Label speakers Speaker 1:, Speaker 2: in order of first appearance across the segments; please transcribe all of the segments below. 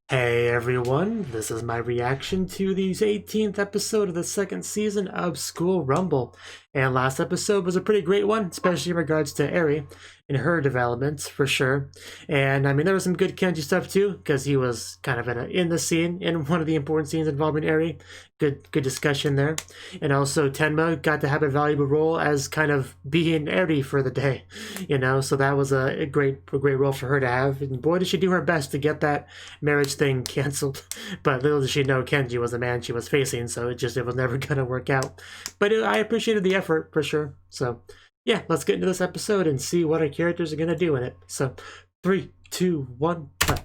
Speaker 1: Hey everyone, this is my reaction to the 18th episode of the second season of School Rumble. And last episode was a pretty great one, especially in regards to Eri and her developments, for sure. And I mean, there was some good Kenji stuff too, because he was kind of in the scene, in one of the important scenes involving Eri. Good discussion there. And also Tenma got to have a valuable role as kind of being Eri for the day, you know, so that was a great role for her to have. And boy, did she do her best to get that marriage thing canceled. But little did she know Kenji was the man she was facing, so it was never gonna work out. But I appreciated the effort for sure. So yeah, let's get into this episode and see what our characters are gonna do in it. So 3, 2, 1, play.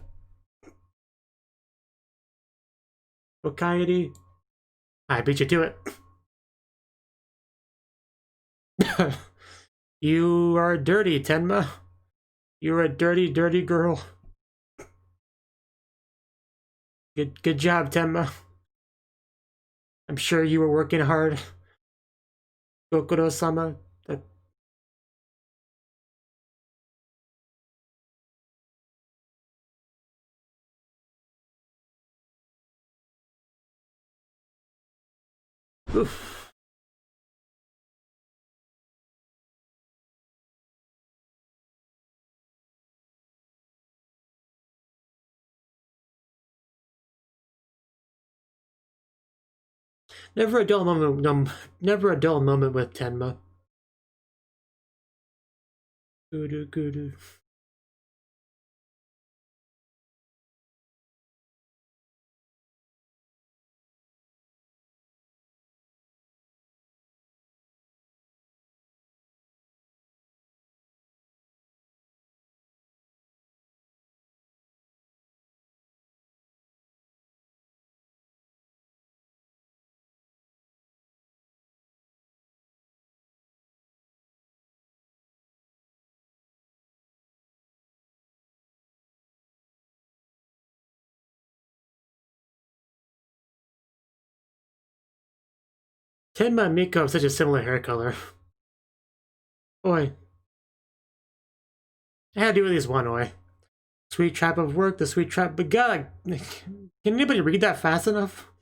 Speaker 1: Yōkai, I beat you to it. You are dirty, Tenma. You're a dirty, dirty girl. Good job, Tenma. I'm sure you were working hard. Gokuro-sama. Oof. Never a dull moment. Never a dull moment with Tenma. Kudu. Tenma and Miko have such a similar hair color. Oi. I had to do at least one oi. Sweet trap of work, the sweet trap. But God, can anybody read that fast enough?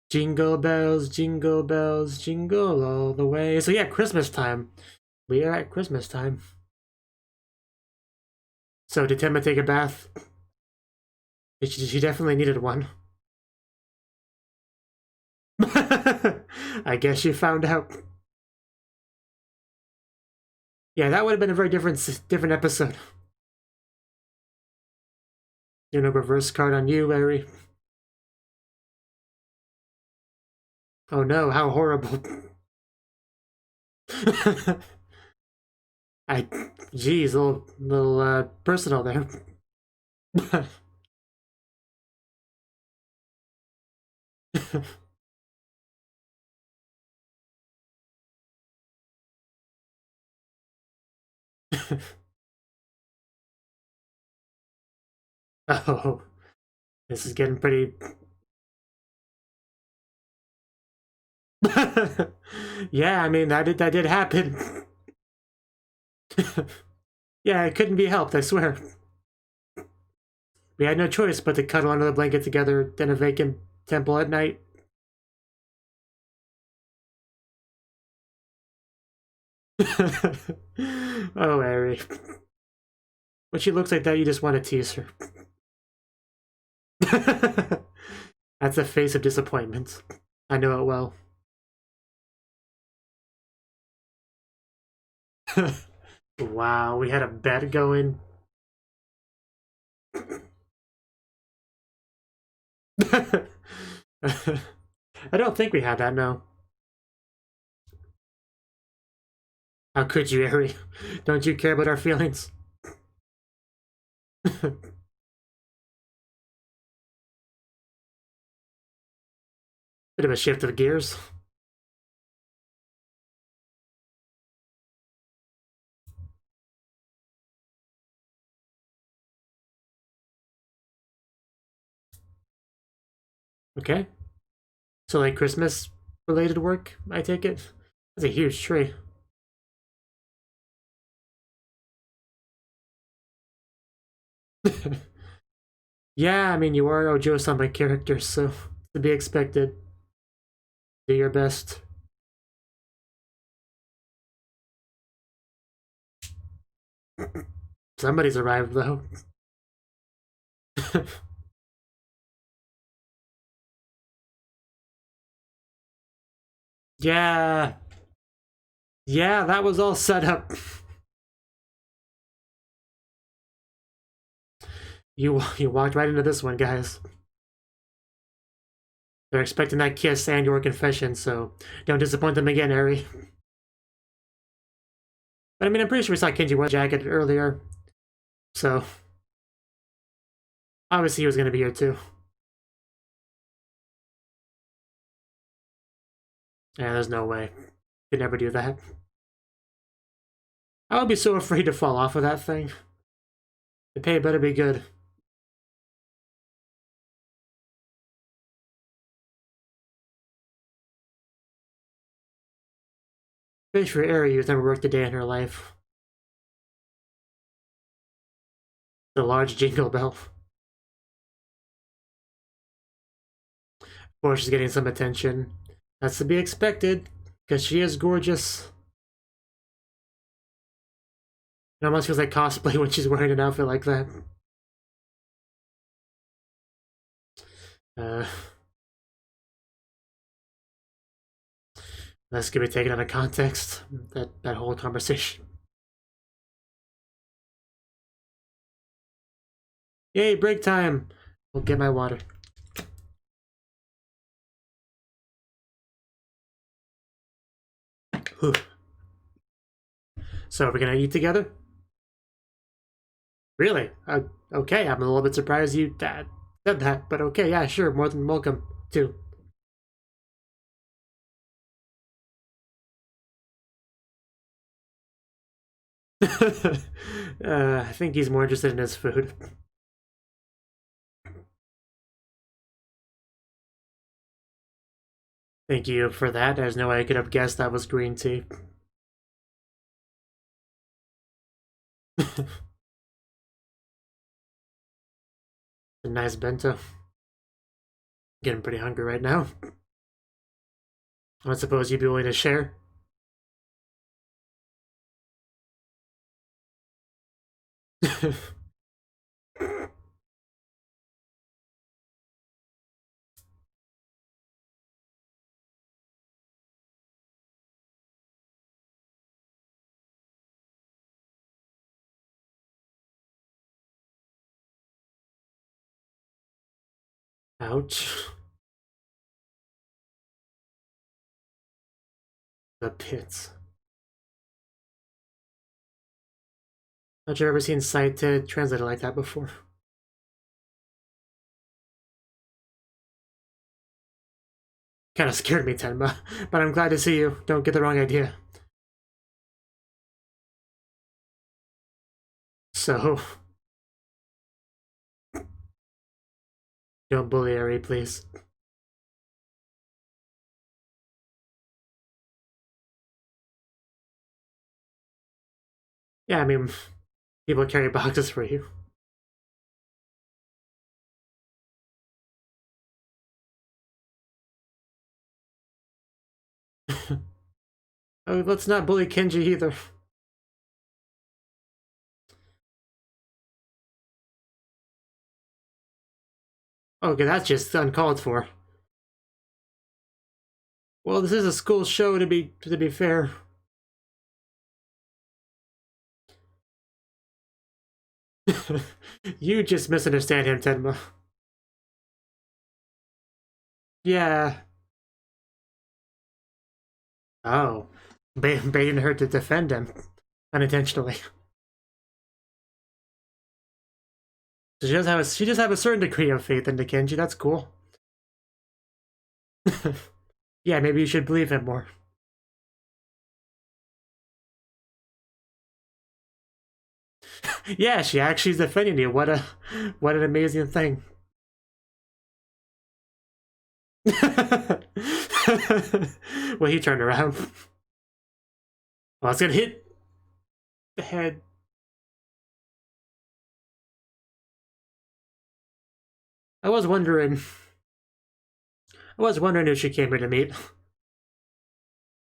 Speaker 1: Jingle bells, jingle all the way. So yeah, Christmas time. We are at Christmas time. So did Tenma take a bath? She definitely needed one. I guess you found out. Yeah, that would have been a very different episode. You know, reverse card on you, Larry. Oh no, how horrible. Geez, a little personal there. Oh, this is getting pretty. Yeah, I mean that did happen. Yeah, it couldn't be helped, I swear. We had no choice but to cuddle under the blanket together in a vacant temple at night. Oh, Ari. When she looks like that, you just want to tease her. That's a face of disappointment. I know it well. Wow, we had a bet going. I don't think we had that, no. How could you, Ari? Don't you care about our feelings? Bit of a shift of gears. Okay. So like Christmas related work, I take it? That's a huge tree. Yeah, I mean, you are Ojo-sama character, so to be expected. Do your best. Somebody's arrived, though. Yeah. Yeah, that was all set up. You walked right into this one, guys. They're expecting that kiss and your confession, so don't disappoint them again, Eri. But I mean, I'm pretty sure we saw Kenji wear a jacket earlier, so obviously he was going to be here too. Yeah, there's no way. Could never do that. I would be so afraid to fall off of that thing. The pay better be good. Pretty sure Eri who's never worked a day in her life. The large jingle bell. Of course, she's getting some attention. That's to be expected, because she is gorgeous. It almost feels like cosplay when she's wearing an outfit like that. This could be taken out of context, that whole conversation. Yay, break time! I'll get my water. Whew. So, are we gonna eat together? Really? Okay, I'm a little bit surprised you said that, but okay, yeah, sure, more than welcome, too. I think he's more interested in his food. Thank you for that. There's no way I could have guessed that was green tea. A nice bento. Getting pretty hungry right now. I suppose you'd be willing to share? Ouch. The pits. Not sure I've ever seen cited translated like that before. Kind of scared me, Tenma, but I'm glad to see you. Don't get the wrong idea. So, don't bully Eri, please. Yeah, I mean, people carry boxes for you. Oh, let's not bully Kenji either. Okay, that's just uncalled for. Well, this is a school show to be fair. You just misunderstand him, Tenma. Yeah. Oh. Baiting her to defend him. Unintentionally. So she does have a certain degree of faith into Kenji, that's cool. Yeah, maybe you should believe him more. Yeah, she actually is defending you. What an amazing thing. Well, he turned around. Well, it's gonna hit the head. I was wondering who she came here to meet.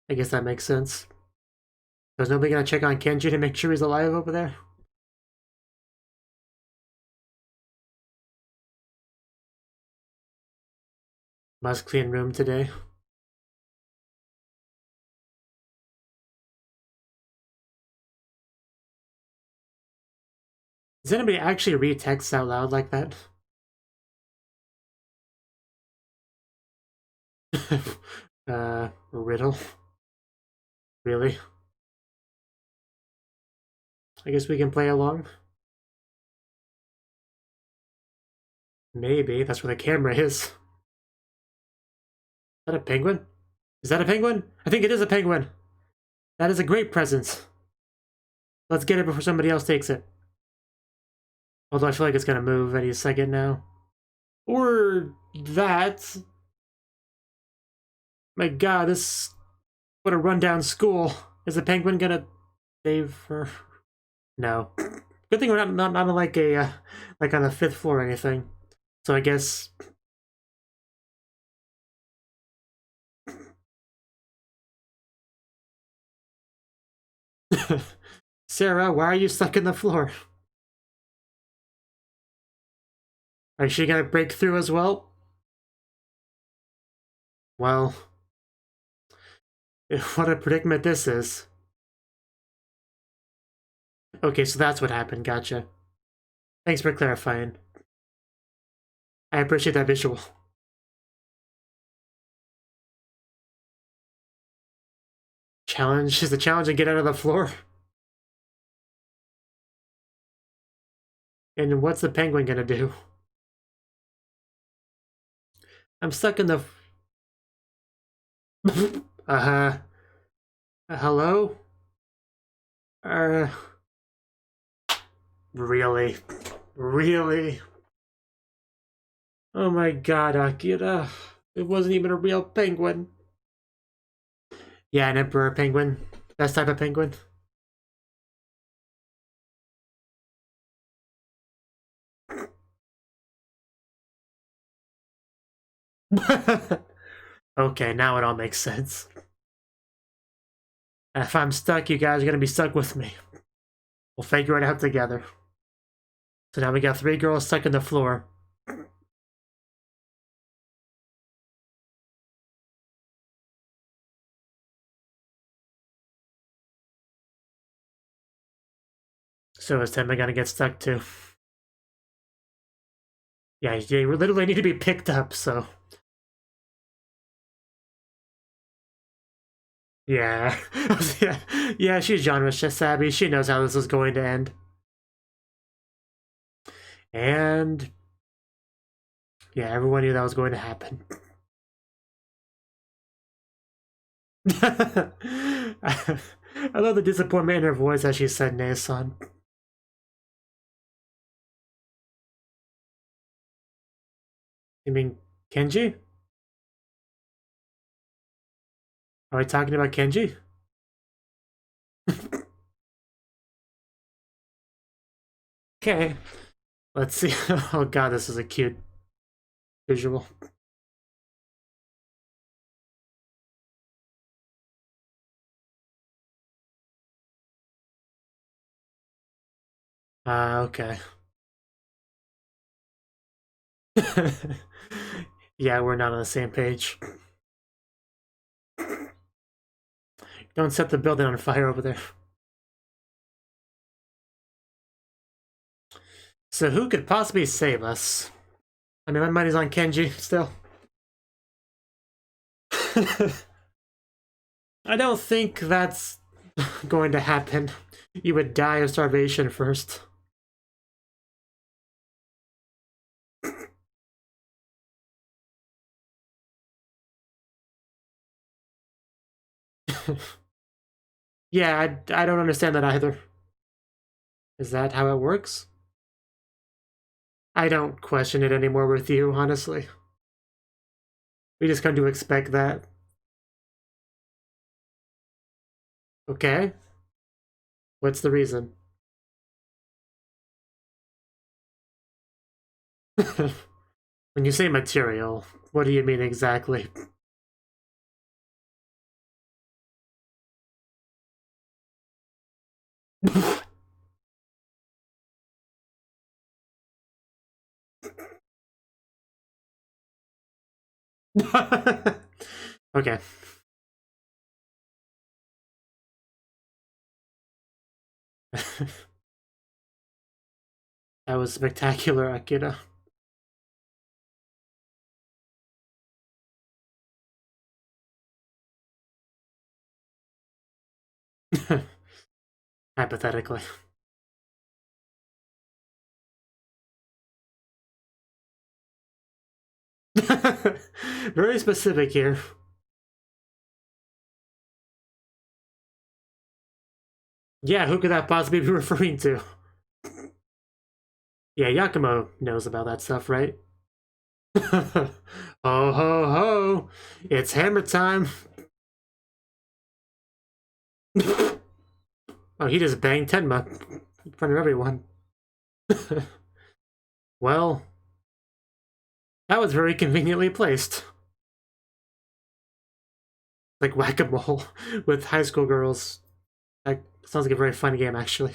Speaker 1: I guess that makes sense. Was nobody gonna check on Kenji to make sure he's alive over there? Must clean room today. Does anybody actually read text out loud like that? Riddle? Really? I guess we can play along? Maybe. That's where the camera is. Is that a penguin? Is that a penguin? I think it is a penguin! That is a great present. Let's get it before somebody else takes it. Although I feel like it's gonna move any second now. Or that. My god, this... What a rundown school. Is the penguin gonna save her? No. Good thing we're not on like a like on the 5th floor or anything. So I guess Sarah, why are you stuck in the floor? Are she gonna break through as well? Well, what a predicament this is. Okay, so that's what happened, gotcha. Thanks for clarifying. I appreciate that visual. Challenge? Is the challenge to get out of the floor? And what's the penguin gonna do? I'm stuck in the... hello? Really? Really? Oh my god, Akira. It wasn't even a real penguin. Yeah, an emperor penguin. Best type of penguin. Okay, now it all makes sense. If I'm stuck, you guys are gonna be stuck with me. We'll figure it out together. So now we got 3 girls stuck in the floor. So is Temma gonna get stuck too? Yeah, you literally need to be picked up, so... Yeah. Yeah, she's genre savvy. She knows how this is going to end. And... yeah, everyone knew that was going to happen. I love the disappointment in her voice as she said Nae-san. You mean Kenji? Are we talking about Kenji? Okay. Let's see. Oh god, this is a cute visual. Okay. Yeah, we're not on the same page. Don't set the building on fire over there. So who could possibly save us? I mean, my money's on Kenji still. I don't think that's going to happen. You would die of starvation first. Yeah, I don't understand that either. Is that how it works? I don't question it anymore with you, honestly. We just come to expect that. Okay. What's the reason? When you say material, what do you mean exactly? Okay. That was spectacular, Akira. Hypothetically. Very specific here. Yeah, who could that possibly be referring to? Yeah, Yakumo knows about that stuff, right? Ho ho ho! It's hammer time! Oh, he just banged Tenma in front of everyone. Well, that was very conveniently placed. Like whack-a-mole with high school girls. That sounds like a very fun game, actually.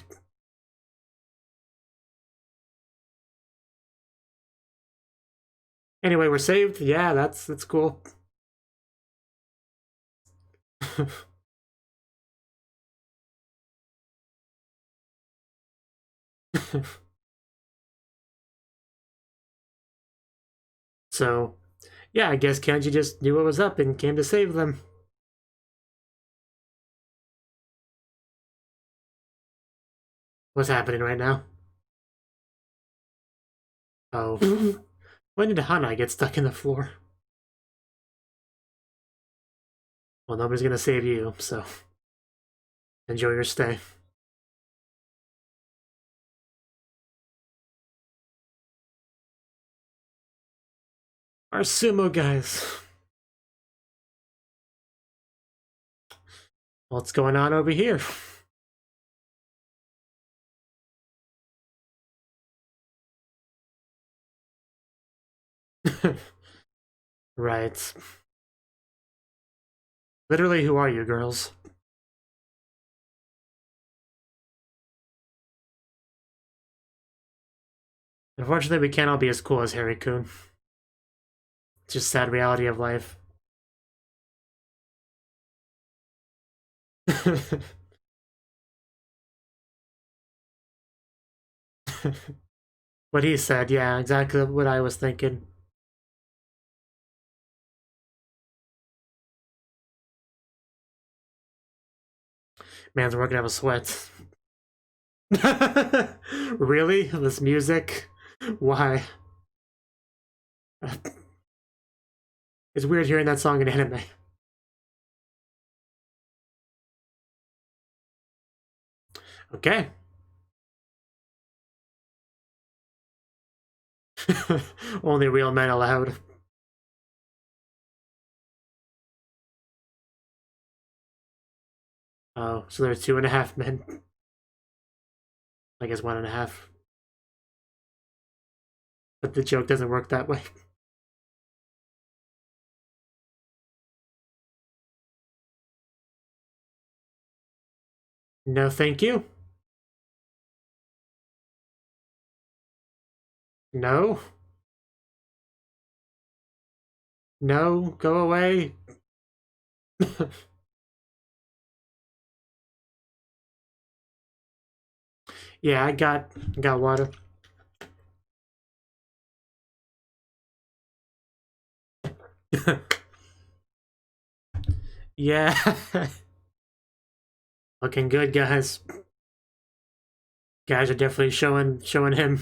Speaker 1: Anyway, we're saved. Yeah, that's cool. So, yeah, I guess Kenji just knew what was up and came to save them. What's happening right now? Oh. When did Hana get stuck in the floor? Well, nobody's gonna save you, so enjoy your stay. Our sumo guys. What's going on over here? Right. Literally, who are you, girls? Unfortunately, we can't all be as cool as Harry-kun. It's just sad reality of life. What he said, yeah, exactly what I was thinking. Man's working up a sweat. Really? This music? Why? It's weird hearing that song in anime. Okay. Only real men allowed. Oh, so there's 2.5 men. I guess 1.5. But the joke doesn't work that way. No, thank you. No. No, go away. Yeah, I got water. Yeah. Looking good, guys. Guys are definitely showing him.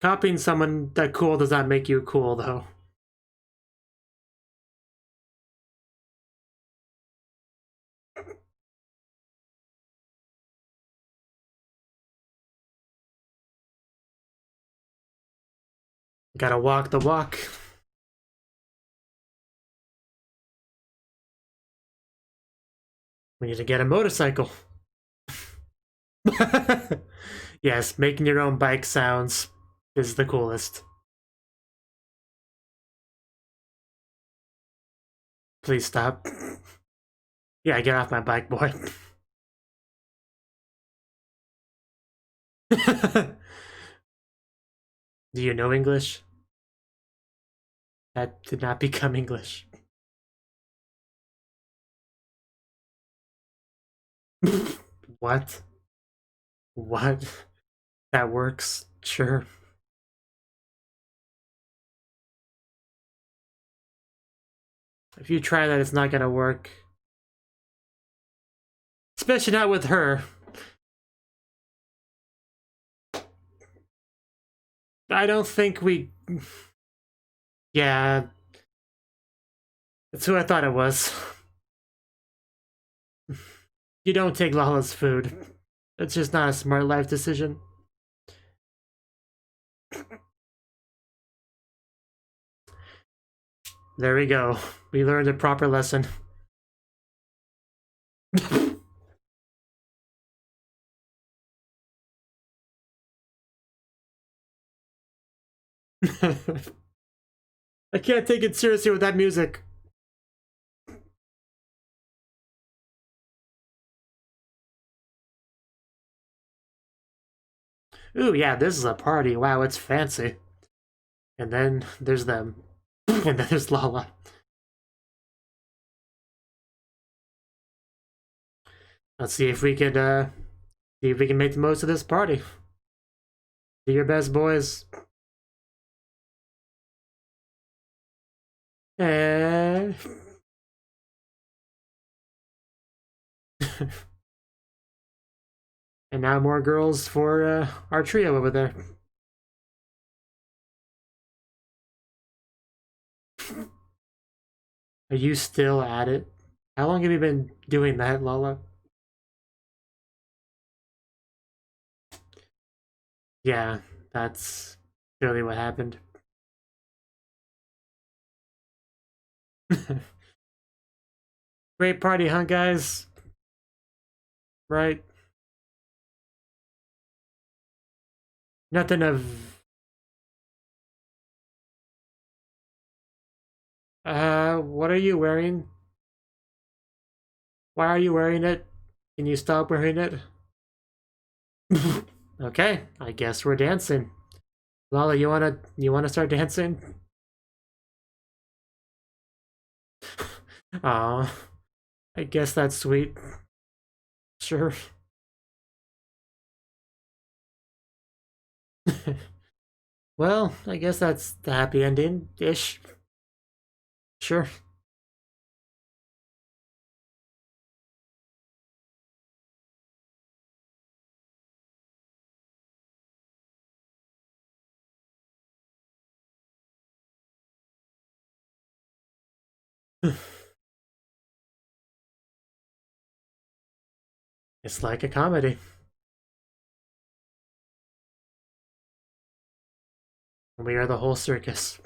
Speaker 1: Copying someone that cool does not make you cool, though. Gotta walk the walk. We need to get a motorcycle. Yes, making your own bike sounds is the coolest. Please stop. Yeah, get off my bike, boy. Do you know English? That did not become English. What? What? That works, sure. If you try that, it's not gonna work. Especially not with her. I don't think we... Yeah. That's who I thought it was. You don't take Lala's food. It's just not a smart life decision. There we go. We learned a proper lesson. I can't take it seriously with that music. Ooh, yeah, this is a party. Wow, it's fancy. And then there's them. And then there's Lala. Let's see if we can make the most of this party. Do your best, boys. And now more girls for our trio over there. Are you still at it? How long have you been doing that, Lala? Yeah, that's clearly what happened. Great party, huh, guys? Right? Nothing of... what are you wearing? Why are you wearing it? Can you stop wearing it? Okay, I guess we're dancing. Lala, you wanna start dancing? Aw, I guess that's sweet. Sure. Well, I guess that's the happy ending-ish. Sure. It's like a comedy. We are the whole circus.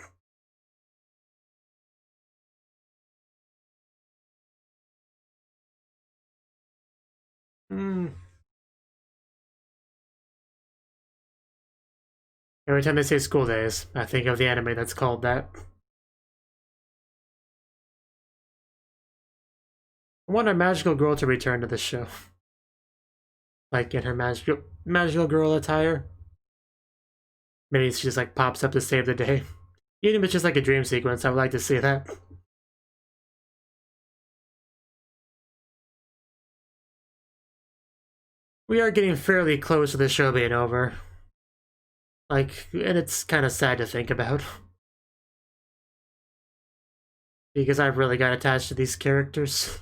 Speaker 1: Every time they say school days, I think of the anime that's called that. I want our magical girl to return to the show. Like in her magical girl attire. Maybe she just like pops up to save the day. Even if it's just like a dream sequence, I would like to see that. We are getting fairly close to the show being over. Like, and it's kind of sad to think about. Because I've really got attached to these characters.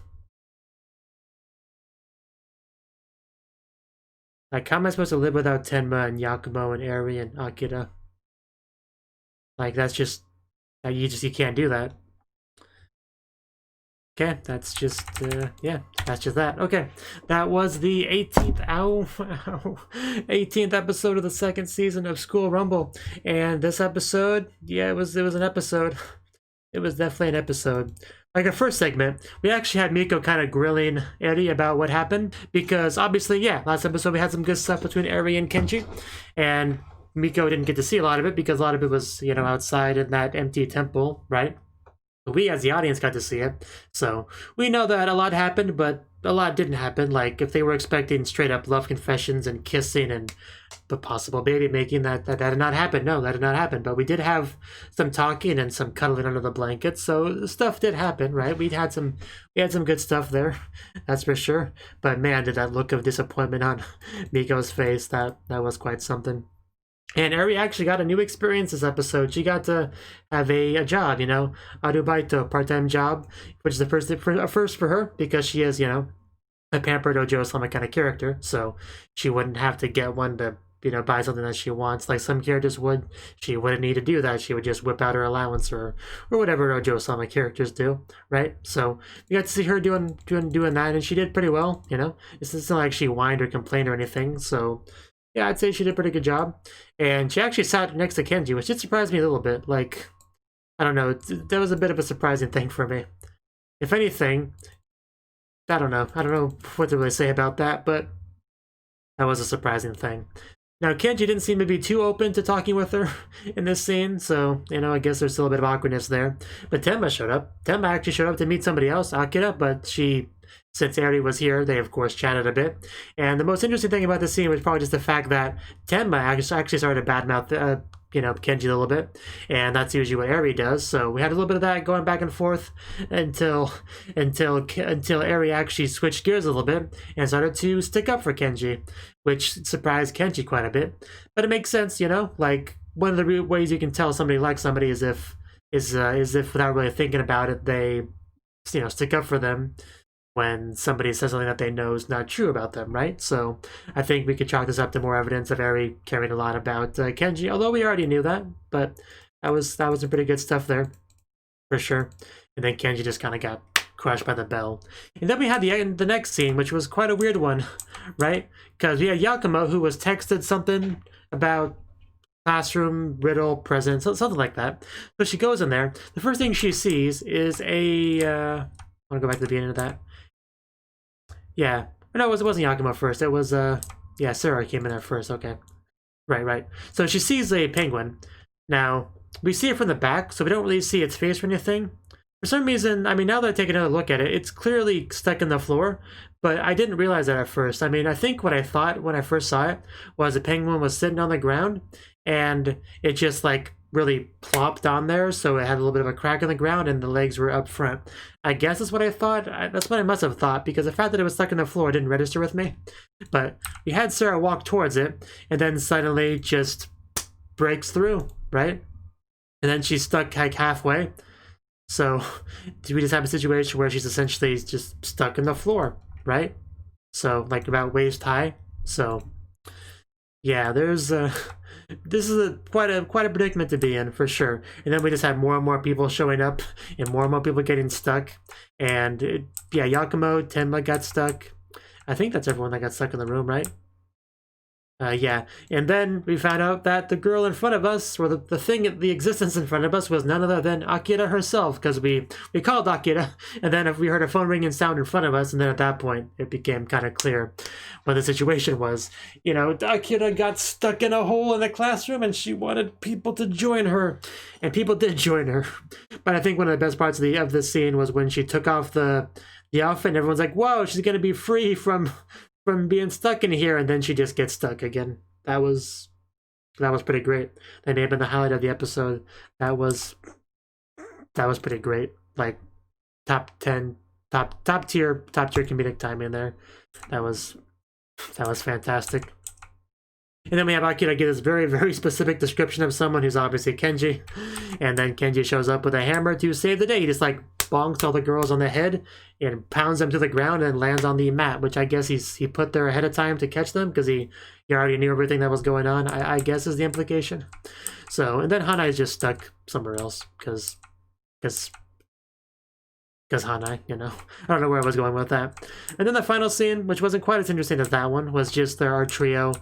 Speaker 1: Like, how am I supposed to live without Tenma and Yakumo and Eri and Akira? Like, that's just... you can't do that. Okay, that's just, yeah, that's just that. Okay, that was the 18th, 18th episode of the second season of School Rumble. And this episode, yeah, it was an episode. It was definitely an episode. Like our first segment, we actually had Miko kind of grilling Eri about what happened. Because obviously, yeah, last episode we had some good stuff between Eri and Kenji. And Miko didn't get to see a lot of it because a lot of it was, you know, outside in that empty temple, right? We as the audience got to see it, so we know that a lot happened, but a lot didn't happen. Like, if they were expecting straight up love confessions and kissing and the possible baby making, that did not happen. No, that did not happen. But we did have some talking and some cuddling under the blanket, so stuff did happen, right? We had some good stuff there, that's for sure. But man, did that look of disappointment on Miko's face, that was quite something. And Eri actually got a new experience this episode. She got to have a job, you know, arubaito, part-time job, which is a first for her, because she is, you know, a pampered Ojo-sama kind of character, so she wouldn't have to get one to, you know, buy something that she wants like some characters would. She wouldn't need to do that. She would just whip out her allowance or whatever Ojo-sama characters do, right? So we got to see her doing that, and she did pretty well, you know. It's not like she whined or complained or anything, so yeah, I'd say she did a pretty good job. And she actually sat next to Kenji, which did surprise me a little bit. Like, I don't know, that was a bit of a surprising thing for me. If anything, I don't know what to really say about that, but that was a surprising thing. Now, Kenji didn't seem to be too open to talking with her in this scene, so, you know, I guess there's still a bit of awkwardness there. But Tenma showed up. Tenma actually showed up to meet somebody else, Akira, but since Eri was here, they of course chatted a bit. And the most interesting thing about this scene was probably just the fact that Tenma actually started to badmouth you know, Kenji a little bit, and that's usually what Eri does. So we had a little bit of that going back and forth until Eri actually switched gears a little bit and started to stick up for Kenji, which surprised Kenji quite a bit. But it makes sense, you know. Like, one of the ways you can tell somebody likes somebody is if without really thinking about it, they, you know, stick up for them when somebody says something that they know is not true about them, right? So I think we could chalk this up to more evidence of Eri caring a lot about Kenji, although we already knew that, but that was some pretty good stuff there, for sure. And then Kenji just kind of got crushed by the bell. And then we had the next scene, which was quite a weird one, right? Because we had Yakumo, who was texted something about classroom, riddle, present, something like that. So she goes in there. The first thing she sees is I want to go back to the beginning of that. Yeah. No, it wasn't Yakumo first. It was, yeah, Sarah came in there first. Okay. Right. So she sees a penguin. Now, we see it from the back, so we don't really see its face or anything. For some reason, I mean, now that I take another look at it, it's clearly stuck in the floor, but I didn't realize that at first. I mean, I think what I thought when I first saw it was the penguin was sitting on the ground, and it just, like, really plopped on there, so it had a little bit of a crack in the ground and the legs were up front. I guess that's what I thought. That's what I must have thought, because the fact that it was stuck in the floor didn't register with me. But we had Sarah walk towards it, and then suddenly just breaks through, right? And then she's stuck like halfway. So we just have a situation where she's essentially just stuck in the floor, right? So like about waist high. So yeah, there's this is quite a predicament to be in, for sure. And then we just had more and more people showing up and more people getting stuck. And yeah, Yakumo, Tenma got stuck. I think that's everyone that got stuck in the room, right? Yeah, and then we found out that the girl in front of us, or the existence in front of us, was none other than Akira herself, because we called Akira, and then if we heard a phone ringing sound in front of us, and then at that point, it became kind of clear what the situation was. You know, Akira got stuck in a hole in the classroom, and she wanted people to join her, and people did join her. But I think one of the best parts of this scene was when she took off the outfit, and everyone's like, "Whoa, she's gonna be free from being stuck in here," and then she just gets stuck again. That was pretty great. That may have been the highlight of the episode. That was pretty great. Like top 10, top tier comedic time in there. That was fantastic. And then we have Akira give this very, very specific description of someone who's obviously Kenji. And then Kenji shows up with a hammer to save the day. He just like bonks all the girls on the head and pounds them to the ground and lands on the mat, which I guess he put there ahead of time to catch them because he already knew everything that was going on, I guess is the implication. So, and then Hanai is just stuck somewhere else because Hanai, you know. I don't know where I was going with that. And then the final scene, which wasn't quite as interesting as that one, was just our trio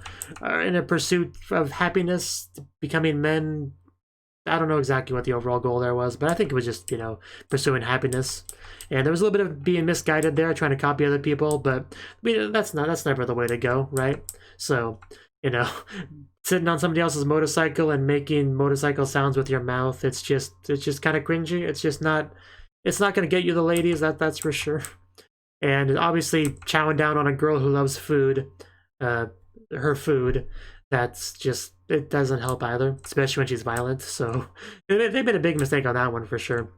Speaker 1: in a pursuit of happiness, becoming men. I don't know exactly what the overall goal there was, but I think it was just, you know, pursuing happiness. And there was a little bit of being misguided there, trying to copy other people, but I mean, that's never the way to go, right? So, you know, sitting on somebody else's motorcycle and making motorcycle sounds with your mouth. It's just kind of cringy. It's not going to get you the ladies, that's for sure. And obviously chowing down on a girl who loves food, her food, that's just, it doesn't help either, especially when she's violent. So they made a big mistake on that one for sure.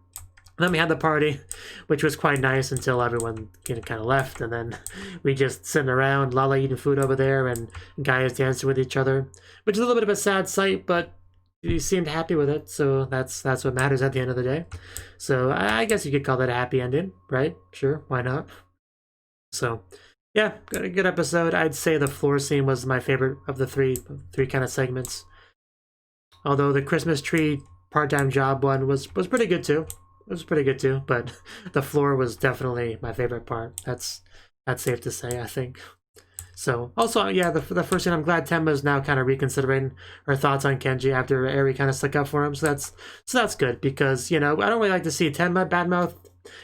Speaker 1: And then we had the party, which was quite nice until everyone kind of left, and then we just sitting around, Lala eating food over there, and guys dancing with each other, which is a little bit of a sad sight, but he seemed happy with it, so that's what matters at the end of the day. So I guess you could call that a happy ending, right? Sure, why not? So yeah, good episode. I'd say the floor scene was my favorite of the three kind of segments. Although the Christmas tree part-time job one was pretty good too. It was pretty good too, but the floor was definitely my favorite part. That's safe to say, I think. So also, yeah, the first thing, I'm glad Tenma's now kind of reconsidering her thoughts on Kenji after Eri kind of stuck up for him. So that's good, because, you know, I don't really like to see Tenma badmouth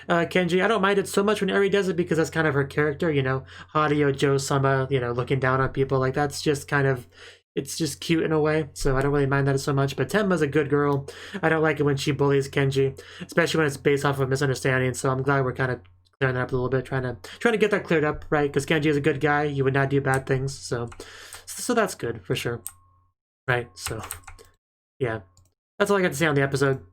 Speaker 1: Kenji. I don't mind it so much when Eri does it, because that's kind of her character, you know, Haughty Joe-sama, you know, looking down on people. Like, that's just kind of, it's just cute in a way, so I don't really mind that so much. But Tenma's a good girl. I don't like it when she bullies Kenji, especially when it's based off of a misunderstanding. So I'm glad we're kind of clearing that up a little bit, trying to get that cleared up, right? Because Kenji is a good guy. He would not do bad things. So that's good for sure, right? So yeah, that's all I got to say on the episode.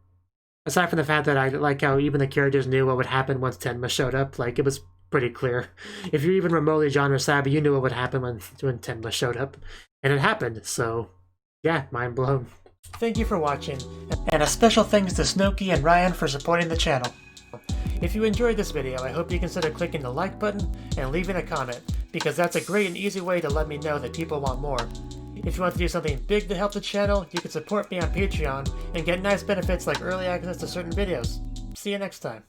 Speaker 1: Aside from the fact that I like how even the characters knew what would happen once Tenma showed up. Like, it was pretty clear. If you're even remotely genre savvy, you knew what would happen when Tenma showed up. And it happened, so yeah, mind blown. Thank you for watching, and a special thanks to Cnouki and Ryan for supporting the channel. If you enjoyed this video, I hope you consider clicking the like button and leaving a comment, because that's a great and easy way to let me know that people want more. If you want to do something big to help the channel, you can support me on Patreon and get nice benefits like early access to certain videos. See you next time.